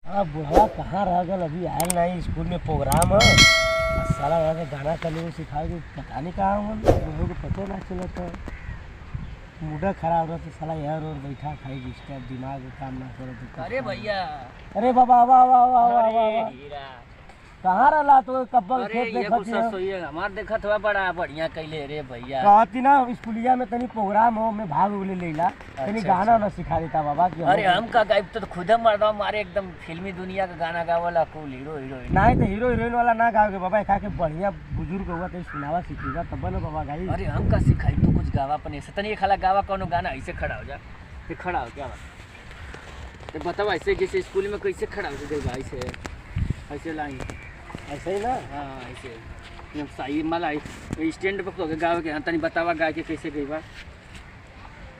हाँ बुढ़वा कहाँ रह गल, अभी आयल नहीं। स्कूल में प्रोग्राम है, साला यहाँ के गाना चले सिखाए, पता नहीं कहाँ हम लोगों को पता ना चलता। मूड खराब रहता साला, यहाँ रोड बैठा खाई डिस्टर्ब, दिमाग काम ना करे। अरे भैया, अरे बाबा वाह वाह वाह वाह वाह, कहाँ रहा तो कब्बल खेत देखत है हमार देखत हुआ बड़ा बढ़िया कैले रे भैया। कहती ना स्कूलिया में तनी प्रोग्राम हो, मैं भाग ले लेला तनी गाना ना सिखा देता बाबा कि अरे हम का गायब तो खुद मर्दा मारे एकदम फिल्मी दुनिया का गाना गावला कूल हीरो हीरोइन। नहीं तो हीरो हीरोइन वाला ना गाओगे बाबा, खा के बढ़िया बुजुर्ग हुआ तो सुनावा सीखेगा तब ना बाबा गाई। अरे हम का सिखाई तू कुछ गावा अपने से तनी खाला गावा कोनो गाना ऐसे खड़ा हो जा, फिर खड़ा हो क्या बात तो बताओ ऐसे जैसे स्कूल में कैसे खड़ा हो गए भाई से ऐसे लाइन ऐसे ही ना। हाँ ऐसे सही मला स्टैंड पर तो गावे के तनी बतावा गा के कैसे गई बा।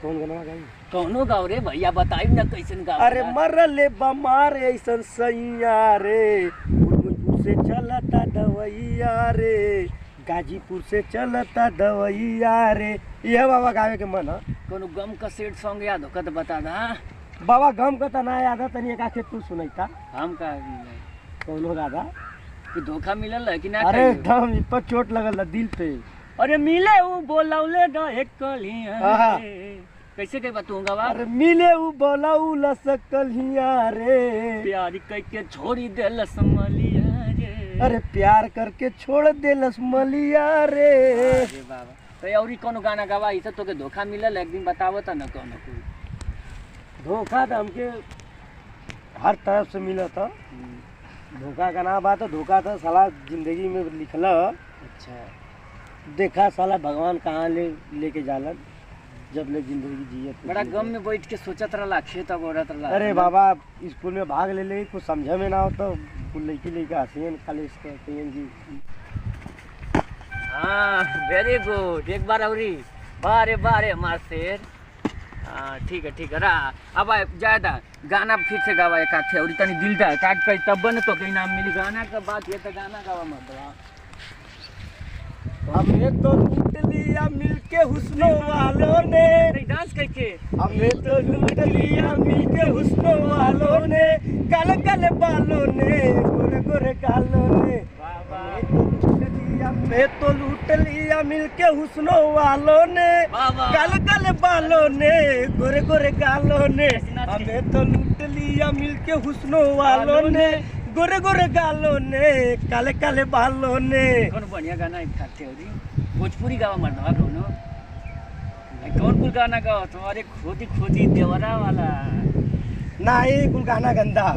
कौन गाना गाई? कौनो गाओ रे भैया, बताई ना कैसन गाओ। अरे मरले बमार ऐसन सैया रे, गाजीपुर से चलता दवैया रे, गाजीपुर से चलता दवैया रे। ये बाबा गावे के मन है। कोनो गम का सेट सॉन्ग याद हो तो बता दा बाबा। गम का तो ना याद है, तनी का तू सुनैता हम का कौनो दादा कि धोखा मिलल है कि ना? अरे एकदम इस पर चोट लगल दिल पे। अरे मिले ऊ बोलाउले द एक कलिया कैसे कह बताऊंगा बा? अरे मिले ऊ बोलाऊ लसकलिया रे, प्यार करके छोड़ी दे लसमलिया रे। अरे प्यार करके छोड़ दे लसमलिया रे। अरे बाबा तो और कोनो गाना गावा इसे तो के धोखा मिलल एक दिन बतावो त न कोनो कोई धोखा तो हमके हर तरफ से मिला था। धोखा का ना बात है, धोखा तो साला जिंदगी में लिखला। अच्छा देखा साला भगवान कहाँ लेके जालन जब ले जिंदगी जियत। बड़ा गम में बैठ के सोचत रहला, खेत अब औरत रहला। अरे बाबा स्कूल में भाग ले कुछ समझे में ना हो तो लड़की लेके हंसियन खाली इसका जी। हाँ वेरी गुड, एक बार औरी बारे बारे हमार शेर। हाँ ठीक है रहा। अब जायदा गाना फिर से गावा एक आखे और तनी दिल दा काट कर तब न तो कहीं नाम मिली। गाना का बात ये तो गाना गावा मत। हमें तो लूट लिया मिलके हुस्नों वालों ने, डांस करके हमें तो लूट लिया मिलके हुस्नों वालों ने, काले काले बालों ने गोरे गोरे गालों ने। हमें तो लूट लिया मिलके हुस्नों वालों ने, काले काले बालों ने गोरे गोरे गालों ने। हमें तो लूट लिया मिलके हुस्नों वालों ने, गोरे गोरे गालों ने काले काले बालों ने। कौन बढ़िया गाना खाते हो जी? भोजपुरी गावा मर्दवा कौनो कौन कुल गाना गाओ तुम्हारे खोदी खोदी देवरा वाला ना ही कुल गाना गंदा।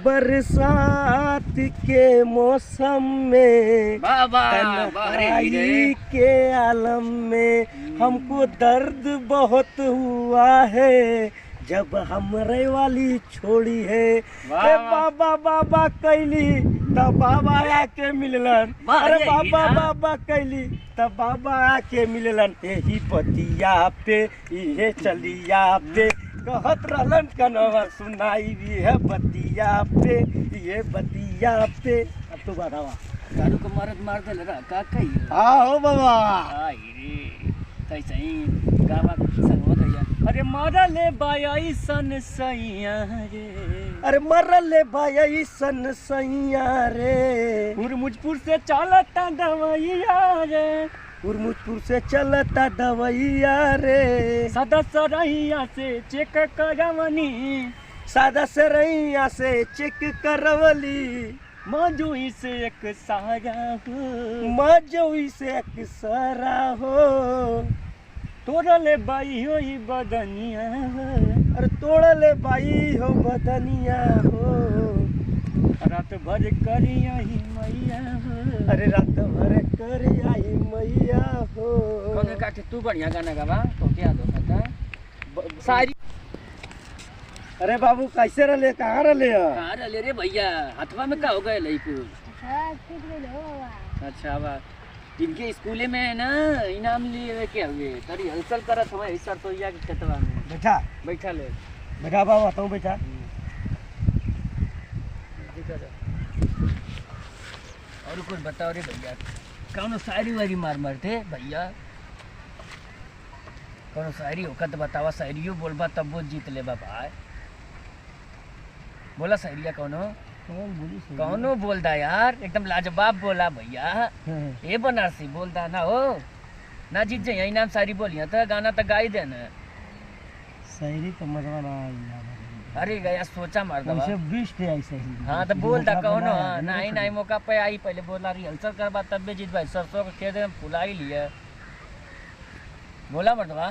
बरसात के मौसम में तन्हाई के आलम में हमको दर्द बहुत हुआ है जब हमरे वाली छोड़ी है। बाबा बाबा कैली तब बाबा आके मिललन। अरे बाबा बाबा कैली तब बाबा आके मिललन। यही बतिया पे ये चलिया पे कहत रहलन कनवा सुनाई भी है बतिया पे ये बतिया पे। अब तो बतावा गाड़ू को मरद मार दे लगा का कही। हाँ हो बाबा आई रे कैसे ही गावा संगवा गया। अरे मरले बाई सन सैया रे, अरे मरले बाई सन सैया रे, मुझपुर से चलता दवैया रे, मुझपुर से चलता दवैया रे। सदा सरैया से चेक करवनी, सादा सरैया से चेक करवली, मजुई से एक सारा हो, मजुई से एक सारा हो। तोड़ले बाई हो बदनिया, अरे तोड़ले बाई हो बदनिया हो। रात भर करिया ही मैया हो, अरे रात भर करिया ही मैया हो। कौन काटे तू बढ़िया गाना गावा तो क्या दो पता सारी। अरे बाबू कैसे रले कहाँ रले रे भैया? हथवा में का हो गए लईकू? अच्छा बा इनके स्कूले में ना इनाम लिए के हुए तरी हलचल करत हुए सर तो या खेतवा में बैठा ले बैठा बाबू आता हूँ बैठा। और कुछ बताओ रे भैया, कौन शायरी वारी मार थे भैया? कौन शायरी होकर तो बतावा, शायरियों बोलबा तब वो जीत ले भाई। बोला सहेलिया कौनो कौन बोली सही? कौनो बोलता यार, एकदम लाजवाब बोला भैया। हाँ। ये बनारसी बोलता ना हो ना, जीत जाइए इनाम सारी बोलिया तो गाना तो गा ही देना। शायरी तो मजवा ना आई यार। अरे गया सोचा मार दवा। वैसे 20 पे आई सही। हाँ तो बोलता मौका कौनो, बनाया, हाँ नहीं नहीं मौका पे आई, पहले बोला रिहर्सल करवा तब भी जीत भाई सरसों के खेत में फुला ही लिया। बोला मर्दवा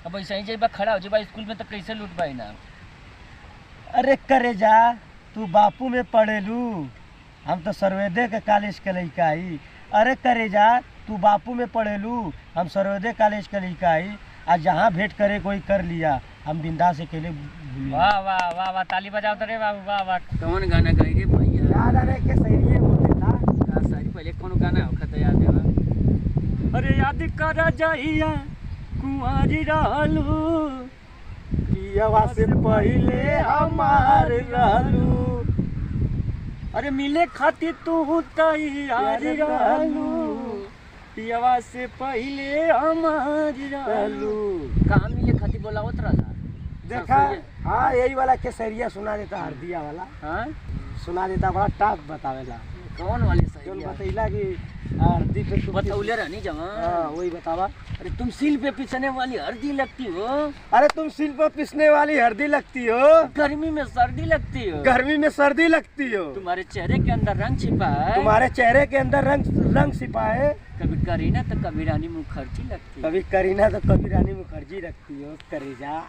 अब ऐसा ही जाइए खड़ा हो जाए स्कूल में तो कैसे लूट पाई ना। अरे करे जा, तू बापू में पढ़ेलू, हम तो सर्वोदय के कॉलेज के लड़का आई। अरे करे जा, तू बापू में पढ़ेलू, हम सर्वोदय कॉलेज के लड़का आई। आज जहाँ भेंट करे कोई कर लिया, हम बिंदास से अकेले भूले। वाह वाह वाह वाह, ताली बजाओ तो रे बाबू, वाह वाह। कौन गाना गाई रे भैया? याद आ रहा है के सही है बोलते ना। का सारी पहले कौन गाना हो खत याद है? अरे याद कर जाइया कुंवारी रहलू, पियवा से पहले हमार रहलू। अरे मिले खातिर तू तैयार रहलू, पियवा से पहले हमार रहलू। कहाँ मिले खातिर बोला उतरा था? देखा, हाँ यही वाला केसरिया सुना देता, हरदिया वाला हाँ सुना देता, बड़ा टाप बतावेला। कौन वाले जो सही बतैला कि हरदी पे तू बतौले रहनी जमा। हाँ वही बतावा। अरे तुम सील पे पिसने वाली हल्दी लगती हो, अरे तुम सिल पर पिसने वाली हरदी लगती हो, गर्मी में सर्दी लगती हो, गर्मी में सर्दी लगती हो, तुम्हारे चेहरे के अंदर रंग छिपा है, तुम्हारे चेहरे के अंदर रंग सिपाहे। कभी करीना तो कभी रानी मुखर्जी लगती है। कभी करीना तो कभी रानी मुखर्जी रखती हो। करेजा,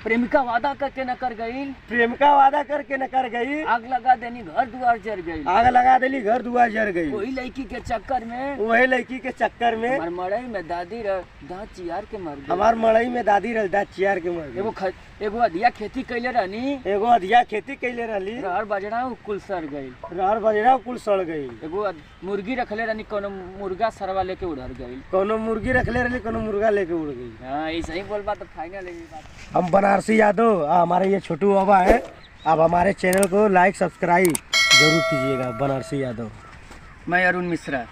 प्रेमिका वादा करके न कर गई, प्रेमिका वादा करके न कर गई, आग लगा देनी घर द्वार जर गई, आग लगा देली घर दुआर जर गई। वही लड़की के चक्कर में, वही लड़की के चक्कर में हमार मड़ई में दादी दांत चियार के मर गई। हमार मड़ई में दादी रलदा चियार के मर गई। एगो अधिया खेती कैले रहनी, एगो अधिया खेती कैले रहली, रहर बजड़ा कुल सर गई। रहर बजरा कुल सड़ गई। एगो मुर्गी रखले रहनी, कोनो मुर्गा सरवा लेके उड़र गई। कोनो मुर्गी रखले रहली, कोनो मुर्गा लेके उड़ गई। हाँ ऐसा ही बोल बात, तो फाइनल है ये बात। हम बनारसी यादव, हमारे ये छोटू बाबा है। आप हमारे चैनल को लाइक सब्सक्राइब जरूर कीजिएगा। बनारसी यादव। मैं अरुण मिश्रा।